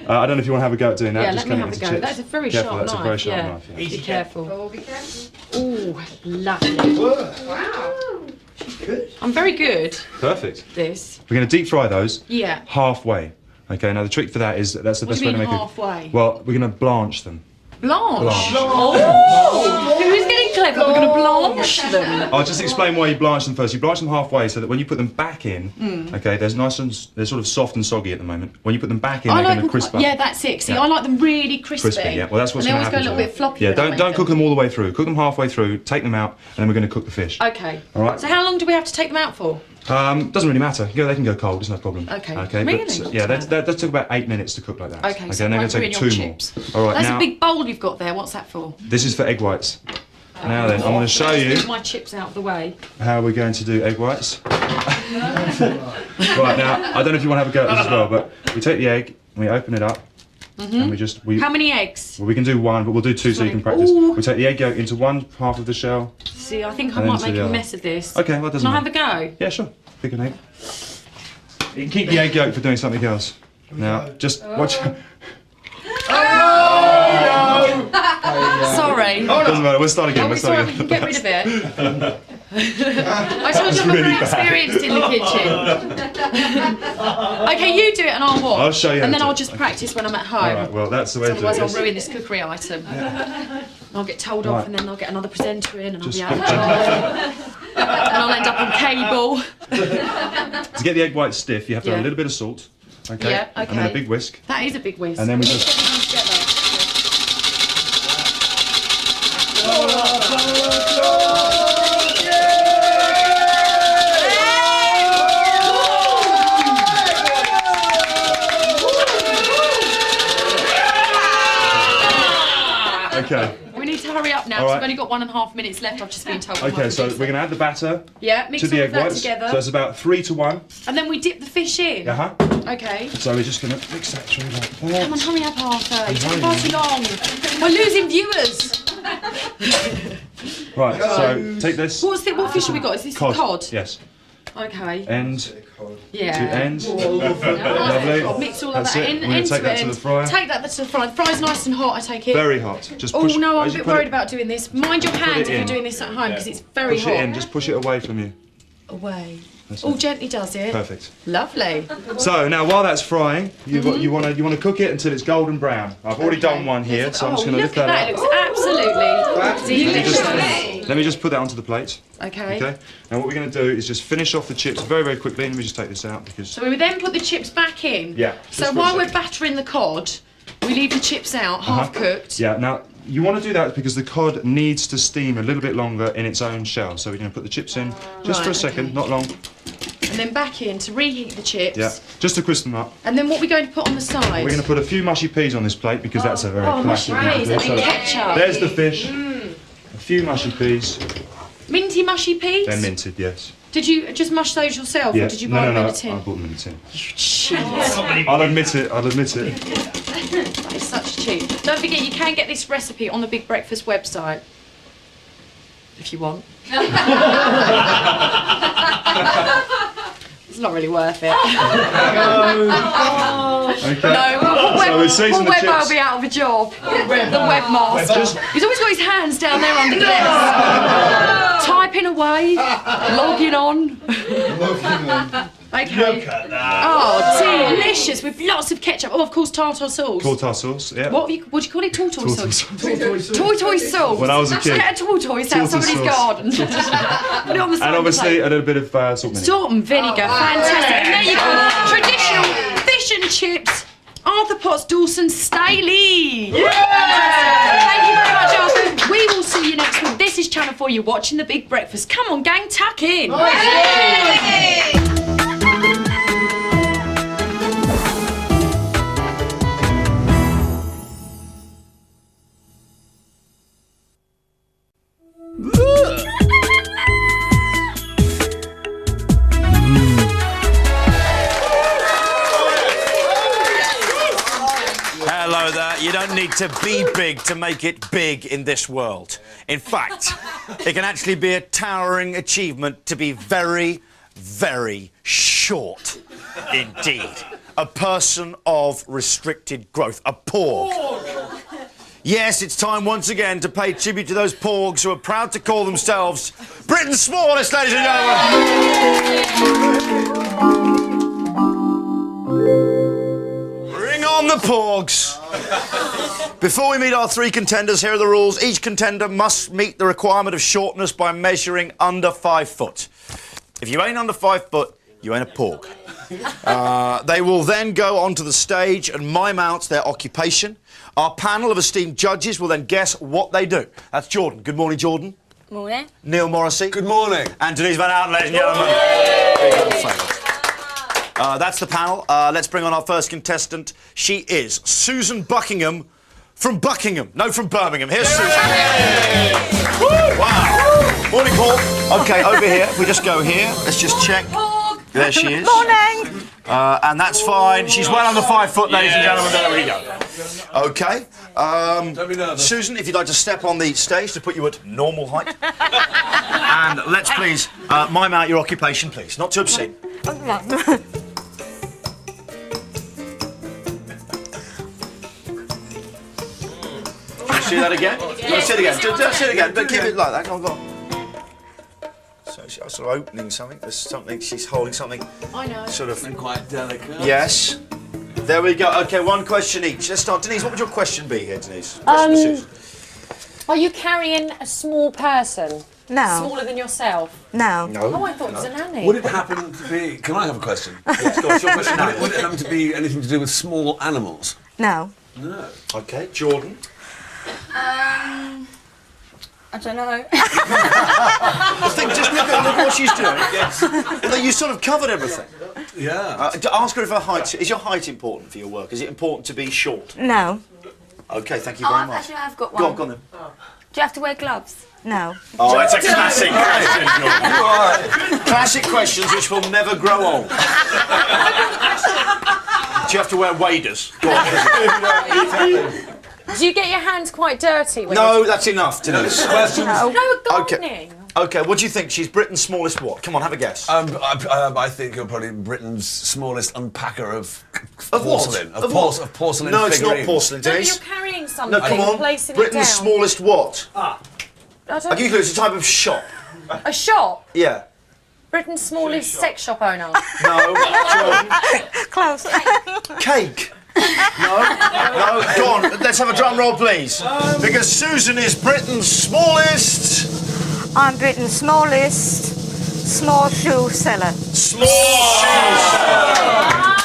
I don't know if you want to have a go at doing that. Yeah, just let me cutting have a it go. into chips. That's a very Careful, sharp that's knife. a very sharp yeah. knife. Yeah. Be careful. Oh, be careful. Oh, lovely. Wow. Good. I'm very good. Perfect. This. We're going to deep fry those. Yeah. Halfway. Okay. Now the trick for that is that's the What best do you way to mean make halfway? it. Well, we're going to blanch them. Blanche. Oh, who's getting clever? We're going to blanch them. I'll just explain why you blanch them first. You blanch them halfway so that when you put them back in, okay, they're they're sort of soft and soggy at the moment. When you put them back in, they're going to crisp up. Yeah, that's it. See, Yeah. I like them really crispy. Crispy, yeah. Well, that's what's and going they to always happen. go a little bit floppy. Yeah, when I don't make cook them. them all the way through. Cook them halfway through. Take them out, and then we're going to cook the fish. Okay. All right. So how long do we have to take them out for? Doesn't really matter. They can go cold. It's no problem. Okay. Okay. Really? But, yeah, that took about 8 minutes to cook like that. Okay. So and they're right going to through take in your 2 chips. more. All right. That's now a big bowl you've got there. What's that for? this is for egg whites. Now then, I'm going to show you Move my chips out of the way. how we're going to do egg whites. Right now, I don't know if you want to have a go at this as well, but we take the egg, and we open it up, and we How many eggs? Well, we can do 1, but we'll do 2 so you can practice. Ooh. We take the egg yolk into one half of the shell. See, I think I And then might to make the a other. mess of this. Okay, well, that doesn't Can I have matter. a go? Yeah, sure. Pick an egg. You can keep the egg yolk for doing something else. Now, just watch. Sorry. Doesn't matter. We'll start again. Oh, it's alright, we can get rid of it. I told you I'm very experienced in the kitchen. Okay, you do it and I'll watch. I'll show you. And then I'll just practice when I'm at home. Alright, well, that's the way to do it. Otherwise, I'll ruin this cookery item. I'll get told off, and then I'll get another presenter in, and I'll be out of job. And I'll end up on cable. To get the egg whites stiff, you have to add a little bit of salt. Okay. Yeah, okay. And then a big whisk. That is a big whisk. And then we just. Okay. We need to hurry up now because we've only got 1.5 minutes left. I've just been told. Okay, so we're going to add the batter mix to the all egg of that whites. together. So it's about 3 to 1. And then we dip the fish in. Okay. So we're just going to mix that through like that. Come on, hurry up, Arthur. It's far too long. We're losing viewers. Right, so take this. What fish have we got? Is this cod? Yes. Okay. End Yeah. to end. Lovely. Mix all of That's that it. in. We're going End to take to that to end. the fryer. Take that to the fryer. The fry's nice and hot, I take it. Very hot. Just push. Oh no, I'm a as you bit put worried it- about doing this. Mind your hand if you're in. doing this at home because it's very Push hot. it in. Just push it away from you. Away. That's All it. gently does it. Perfect. Lovely. So now, while that's frying, you want to cook it until it's golden brown. I've already done one here, so I'm just going to lift that It up. looks absolutely delicious. Let me just put that onto the plate. Okay. Okay. Now what we're going to do is just finish off the chips very, very quickly. Let me just take this out because. So we would then put the chips back in. Yeah. So just for a while we're second. battering the cod, we leave the chips out, half cooked. Yeah. Now you want to do that because the cod needs to steam a little bit longer in its own shell. So we're going to put the chips in just for a second, not long. And then back in to reheat the chips. Yeah. Just to crisp them up. And then what are we going to put on the side? We're going to put a few mushy peas on this plate because that's a very mushy classic peas, thing to do. and ketchup. There's the fish. A few mushy peas. Minty mushy peas? They're minted, yes. Did you just mush those yourself or did you buy them in a tin? I bought them in a tin. You cheat. I'll admit it. That is such cheap. Don't forget, you can get this recipe on the Big Breakfast website. If you want. It's not really worth it. Okay. No, So we season the Webber chips. will be out of a job. The webmaster. He's always got his hands down there under the desk. Typing away, logging on. Okay. Oh, delicious with lots of ketchup. Oh, of course, tartar sauce. Tartar sauce, yeah. What do you call it? Tortoise sauce. Tortoise. Tortoise sauce. When I was a kid. Get a tortoise out of Tortoise somebody's sauce. garden. Put it on the side And of the obviously plate. a little bit of salt and vinegar. Salt and vinegar, fantastic. And there you go. Traditional fish and chips. Arthur Potts, Dawson, Staley. Thank you very much, Arthur. We will see you next week. This is Channel 4. You're watching The Big Breakfast. Come on, gang, tuck in. Hello there. You don't need to be big to make it big in this world. In fact, it can actually be a towering achievement to be very, very short indeed. A person of restricted growth, a porg. Yes, it's time once again to pay tribute to those porgs who are proud to call themselves Britain's smallest, ladies and gentlemen. Bring on the porgs. Before we meet our three contenders, here are the rules. Each contender must meet the requirement of shortness by measuring under 5 foot. If you ain't under 5 foot, you ain't a porg. They will then go onto the stage and mime out their occupation. Our panel of esteemed judges will then guess what they do. That's Jordan. Good morning, Jordan. Morning. Neil Morrissey. Good morning. And Denise Van Outen, ladies and gentlemen. That's the panel. Let's bring on our first contestant. She is Susan Buckingham from Buckingham. No, from Birmingham. Here's Susan. Wow. Morning, Paul. OK, over here. If we just go here, let's just check. There she is. Morning. And that's fine. She's well under 5 foot, ladies and gentlemen. There we go. OK. Susan, if you'd like to step on the stage to put you at normal height. And let's please mime out your occupation, please. Not too obscene. See that again? Yes, See it again. yes, Just see it again, but keep it like that. Go on. So she's sort of opening something. There's something. She's holding something. I know. Sort of. And quite delicate. Yes. There we go. Okay, one question each. Let's start. Denise, what would your question be here, Denise? Question for Susan. Are you carrying a small person? No. Smaller than yourself? No. Oh, I thought it was a nanny. Would it happen to be... Can I have a question? Yes, go on, your question. Would it happen to be anything to do with small animals? No. No. Okay, Jordan. I don't know. Just look at what she's doing. Yes. Well, you sort of covered everything. Yeah. Ask her if her height... Is your height important for your work? Is it important to be short? No. Okay, thank you very much. Actually, I've got one. Go on then. Do you have to wear gloves? No. Oh, that's a classic question, Jordan. Classic questions which will never grow old. Do you have to wear waders? Go on. Do you get your hands quite dirty? When No, that's enough, Denise. No, gardening. Okay, what do you think? She's Britain's smallest what? Come on, have a guess. I think you're probably Britain's smallest unpacker of porcelain. Of what? Of porcelain No, it's figurines. not porcelain, No, Denise. you're carrying something No, come and on. placing Britain's it down. smallest what? I I'll don't give you it's a type of shop. A shop? Yeah. Britain's smallest sex shop owner. No. Jordan. Close. Cake. No. Go on. Let's have a drum roll, please. Because Susan is Britain's smallest. I'm Britain's smallest small shoe seller. Small shoes.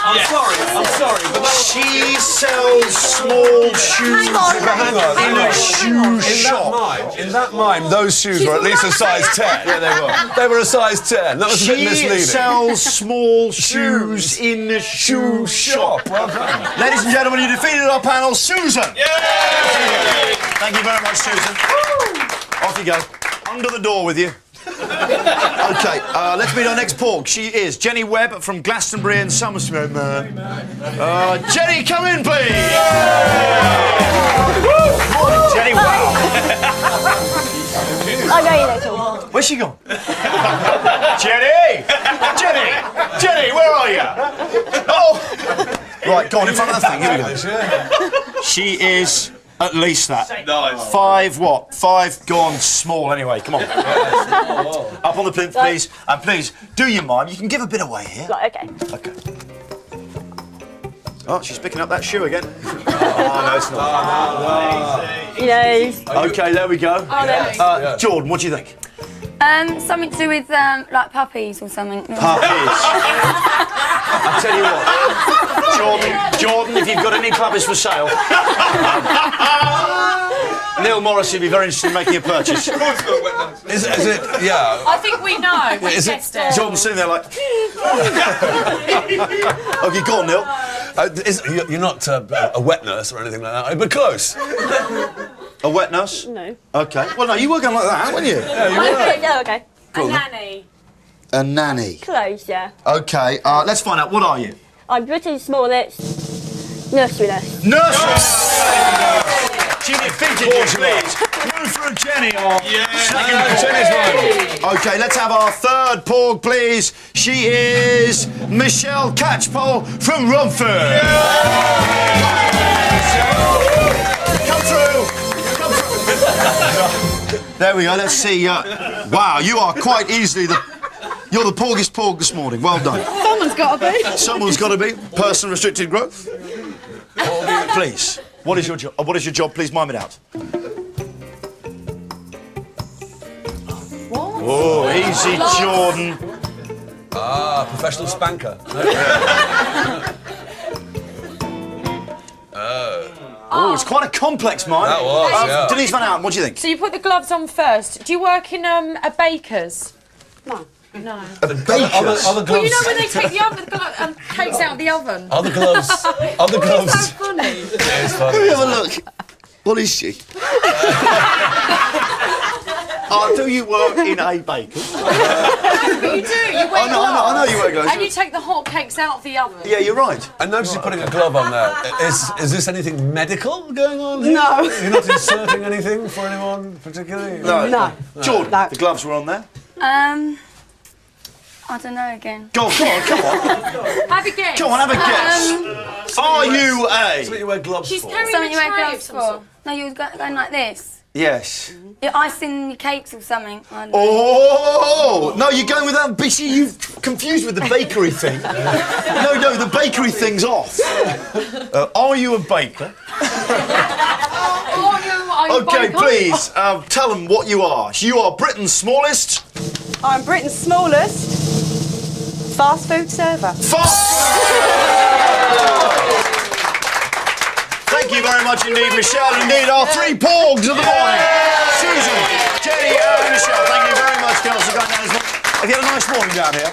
I'm sorry, but she sells small shoes in a shoe shop. In that mime, those shoes were at least a size 10. Yeah, they were. They were a size 10. That was a bit misleading. She sells small shoes in a shoe shop. Well done. Ladies and gentlemen, you defeated our panel, Susan. Thank you very much, Susan. Off you go. Under the door with you. Okay, let's meet our next pork. She is Jenny Webb from Glastonbury and Somerset. Jenny, come in, please. Morning, Jenny. Wow. I know you little. Where's she gone? Jenny! Jenny, where are you? Oh! Right, go on, in front of the thing. Here we go. She is at least that. Nice. 5 what? 5 gone small anyway. Come on. Up on the plinth, please. And please, do your mime. You can give a bit away here. Right, okay. Okay. Oh, she's picking up that shoe again. Oh, no, it's not. You know. Okay, there we go. Jordan, what do you think? Something to do with like puppies or something. Puppies. I tell you what, Jordan, if you've got any puppies for sale, Neil Morrissey would be very interested in making a purchase. Is it? Yeah. I think we know. We Is it- tested it. Jordan's sitting there like. Okay, go on, Neil. You're not a wet nurse or anything like that, but close. A wet nurse? No. Okay. Well, no, you were going like that, weren't you? Yeah, okay. A nanny. A nanny. Close, yeah. Okay, let's find out. What are you? I'm Britain's smallest nursery nurse. Nursery! She defeated you, please. Move for a Jenny or second Jenny's one. Okay, let's have our third pork, please. She is Michelle Catchpole from Romford. Come through. There we go. Let's see. Wow, you are quite easily you're the porkiest pork this morning. Well done. Someone's got to be. Someone's got to be. Person restricted growth. Please. What is your job? What is your job? Please mime it out. What? Oh, easy, Jordan. Professional spanker. Oh, it's quite a complex mime. That was, yeah. Denise Van Houten, what do you think? So you put the gloves on first. Do you work in a baker's? No. No. A baker's? Other gloves. Well, you know when they take the oven, cakes out of the oven. Other gloves. Other Why gloves. is that funny? Yeah, it's funny. Let me have a look. What is she? Do you work in a baker's? No, but you do. You wear I know you wear gloves. And you take the hot cakes out of the oven. Yeah, you're right. I noticed you putting a glove on there. Is this anything medical going on here? No. You're not inserting anything for anyone particularly? No. Jordan, the gloves were on there. I don't know again. Go on, come on. Have a guess. Go on, have a guess. Are Are you That's what you wear gloves She's for. carrying Something you a wear tray of gloves some for? sort. No, you were going like this. Yes. You're icing your cakes or something. I don't know. Oh no, you're going with that bitchy. You've confused with the bakery thing. No, the bakery thing's off. Are you a baker? Okay, please tell them what you are. You are Britain's smallest. I'm Britain's smallest fast food server. Thank you very much indeed, Michelle. Indeed, our three porgs of the morning. Susan, Jenny, and Michelle. Thank you very much, girls, for going down this morning. Have you had a nice morning down here?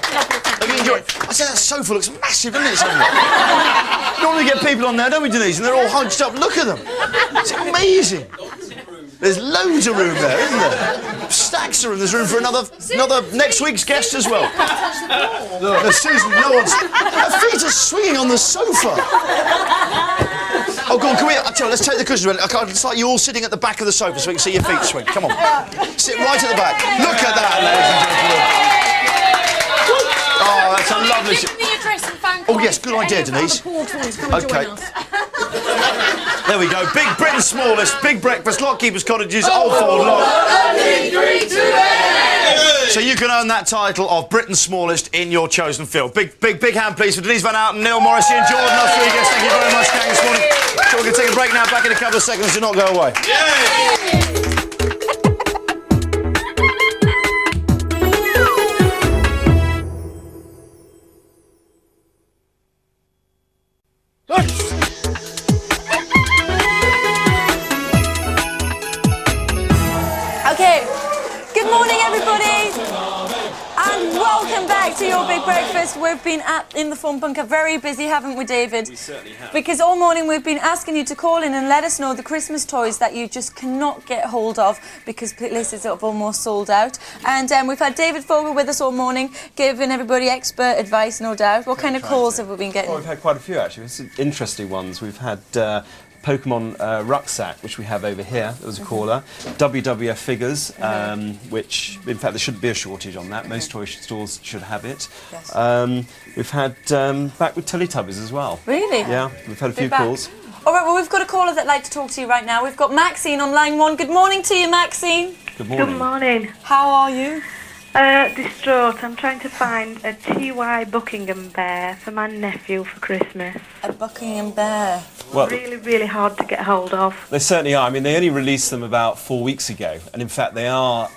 Have you enjoyed it? I say that sofa looks massive, doesn't it, somewhere? Normally get people on there, don't we, Denise? And they're all hunched up. Look at them. It's amazing. There's loads of room there, isn't there? Stacks of room. There's room for another next week's guest as well. No, Susan, no one's... Her feet are swinging on the sofa. Oh, go on, come here. Let's take the cushions away. It's like you all sitting at the back of the sofa so we can see your feet swing. Come on. Sit right at the back. Look at that, ladies and gentlemen. Oh, that's a lovely... Give them the address and phone Oh, yes, good idea, Denise. Okay. There we go. Big Britain's smallest, big breakfast, Lockkeeper's Cottages, Old Ford Lock. So you can earn that title of Britain's smallest in your chosen field. Big hand, please, for Denise Van Outen, Neil Morrissey and Jordan, our three guests. Thank you very much, gang, this morning. So we're going to take a break now. Back in a couple of seconds. Do not go away. Okay, good morning everybody, and welcome back to your big breakfast. We've been in the phone bunker very busy, haven't we, David? We certainly have. Because all morning we've been asking you to call in and let us know the Christmas toys that you just cannot get hold of because places have almost sold out. And we've had David Fogel with us all morning, giving everybody expert advice, no doubt. What kind of calls have we been getting? Well, we've had quite a few actually. Some interesting ones. We've had Pokemon rucksack, which we have over here. There was a caller. WWF figures, which, in fact, there shouldn't be a shortage on that. Most toy stores should have it. Yes. We've had back with Teletubbies as well. Really? Yeah, we've had a few calls. All right, well, we've got a caller that'd like to talk to you right now. We've got Maxine on line 1. Good morning to you, Maxine. Good morning. Good morning. How are you? Distraught. I'm trying to find a TY Buckingham bear for my nephew for Christmas. A Buckingham bear? Well, really, really hard to get hold of. They certainly are. I mean, they only released them about 4 weeks ago, and in fact, they are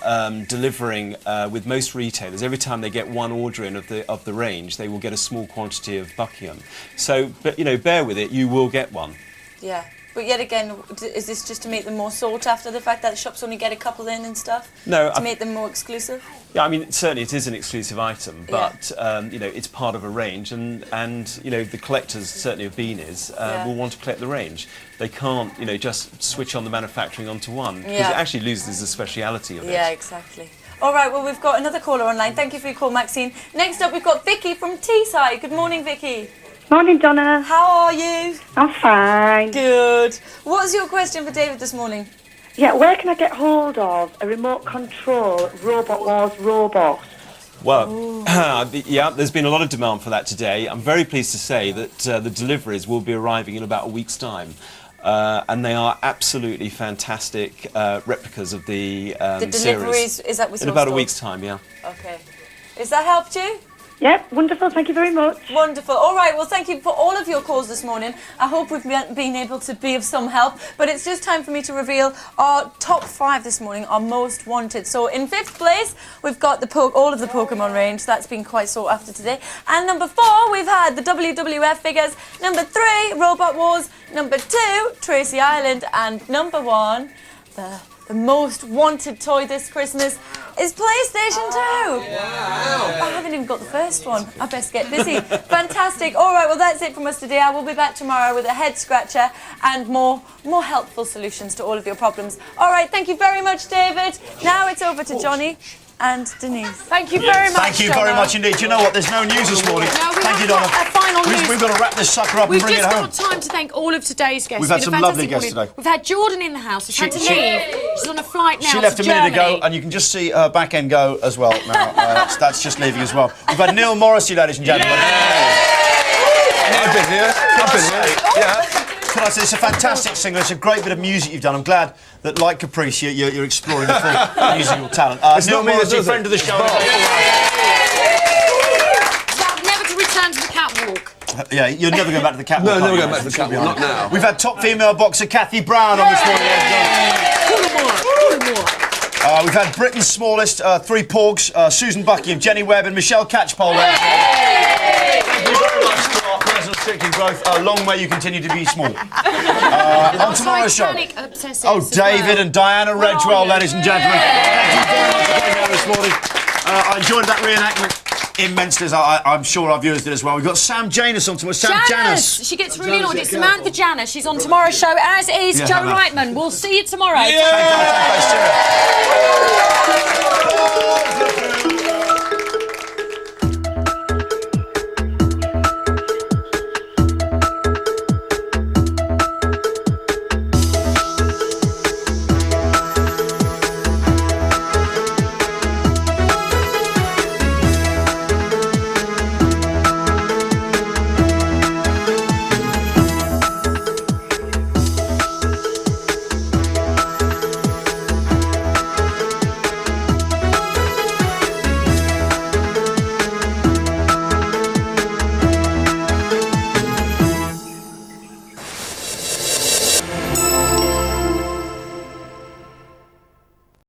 delivering with most retailers. Every time they get one order in of the range, they will get a small quantity of Buckingham. So, but you know, bear with it. You will get one. Yeah. But yet again, is this just to make them more sought after, the fact that the shops only get a couple in and stuff? No. To make them more exclusive? Yeah, I mean, certainly it is an exclusive item, but you know, it's part of a range, and you know, the collectors, certainly of beanies, will want to collect the range. They can't, you know, just switch on the manufacturing onto one, because it actually loses the speciality of it. Yeah, exactly. All right, well, we've got another caller online. Thank you for your call, Maxine. Next up, we've got Vicky from Teesside. Good morning, Vicky. Morning, Donna. How are you? I'm fine. Good. What's your question for David this morning? Yeah, where can I get hold of a remote control Robot Wars robot? Well, yeah, there's been a lot of demand for that today. I'm very pleased to say that the deliveries will be arriving in about a week's time. And they are absolutely fantastic replicas of the deliveries, series. is that with in about a week's time, yeah. Okay. Has that helped you? Yep, wonderful, thank you very much. Wonderful. All right, well, thank you for all of your calls this morning. I hope we've been able to be of some help, but it's just time for me to reveal our top 5 this morning, our most wanted. So in 5th place, we've got all of the Pokemon range. That's been quite sought after today. And number 4, we've had the WWF figures. Number 3, Robot Wars. Number 2, Tracy Island. And number 1, the most wanted toy this Christmas is PlayStation 2. Wow. I haven't even got the first one. I best get busy. Fantastic. All right, well, that's it from us today. I will be back tomorrow with a head scratcher and more helpful solutions to all of your problems. All right, thank you very much, David. Now it's over to Johnny and Denise. Thank you very much. Thank you very much indeed. You know what? There's no news this morning. No, Thank you, Donna. A final news. We've got to wrap this sucker up and bring it home. We've just got time to thank all of today's guests. We've had It's been some a lovely fantastic guests morning. today. We've had Jordan in the house. She's had to leave. She's on a flight now. She left to a minute Germany. ago, and you can just see her back end go as well now. That's just leaving as well. We've had Neil Morrissey, ladies and gentlemen. been here. I've been here. Yeah. Can I say, it's a fantastic singer. It's a great bit of music you've done. I'm glad that, like Caprice, you're exploring the full musical talent. Neil Morrissey, friend of the show. Never to return to the catwalk. Yeah, you're never going back to the catwalk. No, never going back to the catwalk. Not now. We've had top female boxer Kathy Brown on this morning. We've had Britain's smallest, 3 porgs, Susan Buckingham, Jenny Webb and Michelle Catchpole. Thank you very much for our personal strict growth. Long may you continue to be small. On tomorrow's show. David and Diana Redgewell, ladies and gentlemen. Thank you very much for being here this morning. I enjoyed that reenactment immensely, as I'm sure our viewers did as well. We've got Sam Janus on tomorrow. Sam Janus. She gets really annoyed. It's Samantha Janus. She's on tomorrow's show, as is Joe Reitman. We'll see you tomorrow. Yeah.